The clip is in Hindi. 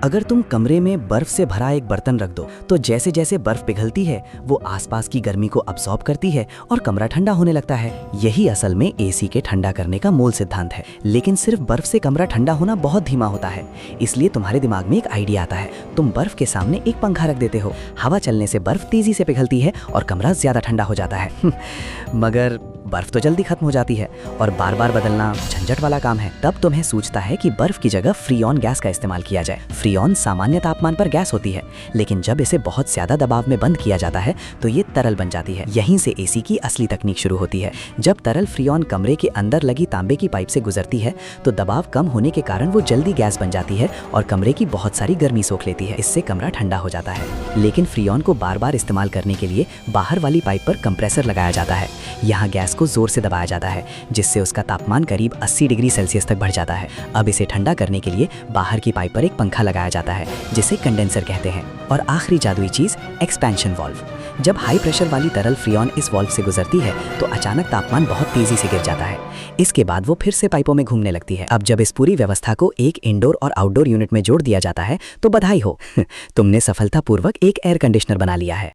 अगर तुम कमरे में बर्फ से भरा एक बर्तन रख दो तो जैसे जैसे बर्फ पिघलती है वो आसपास की गर्मी को अब्सॉर्ब करती है और कमरा ठंडा होने लगता है। यही असल में एसी के ठंडा करने का मूल सिद्धांत है। लेकिन सिर्फ बर्फ से कमरा ठंडा होना बहुत धीमा होता है। इसलिए तुम्हारे दिमाग में एक आइडिया आता है, तुम बर्फ के सामने एक पंखा रख देते हो। हवा चलने से बर्फ तेजी से पिघलती है और कमरा ज्यादा ठंडा हो जाता है। मगर बर्फ तो जल्दी खत्म हो जाती है और बार बार बदलना झंझट वाला काम है। तब तुम्हें सूझता है कि बर्फ की जगह फ्रीऑन गैस का इस्तेमाल किया जाए। फ्रीऑन सामान्य तापमान पर गैस होती है, लेकिन जब इसे बहुत ज्यादा दबाव में बंद किया जाता है तो ये तरल बन जाती है। यहीं से एसी की असली तकनीक शुरू होती है। जब तरल फ्रीऑन कमरे के अंदर लगी तांबे की पाइप से गुजरती है तो दबाव कम होने के कारण वो जल्दी गैस बन जाती है और कमरे की बहुत सारी गर्मी सोख लेती है। इससे कमरा ठंडा हो जाता है। लेकिन फ्रीऑन को बार बार इस्तेमाल करने के लिए बाहर वाली पाइप पर कंप्रेसर लगाया जाता है। यहाँ गैस को जोर से दबाया जाता है जिससे उसका तापमान करीब 80 डिग्री सेल्सियस तक बढ़ जाता है। अब इसे ठंडा करने के लिए बाहर की पाइप पर एक पंखा लगाया जाता है जिसे कंडेंसर कहते हैं। और आखिरी जादुई चीज एक्सपेंशन वाल्व। जब हाई प्रेशर वाली तरल फ्रीऑन इस वाल्व से गुजरती है तो अचानक तापमान बहुत तेजी से गिर जाता है। इसके बाद वो फिर से पाइपों में घूमने लगती है। अब जब इस पूरी व्यवस्था को एक इंडोर और आउटडोर यूनिट में जोड़ दिया जाता है तो बधाई हो, तुमने सफलतापूर्वक एक एयर कंडीशनर बना लिया है।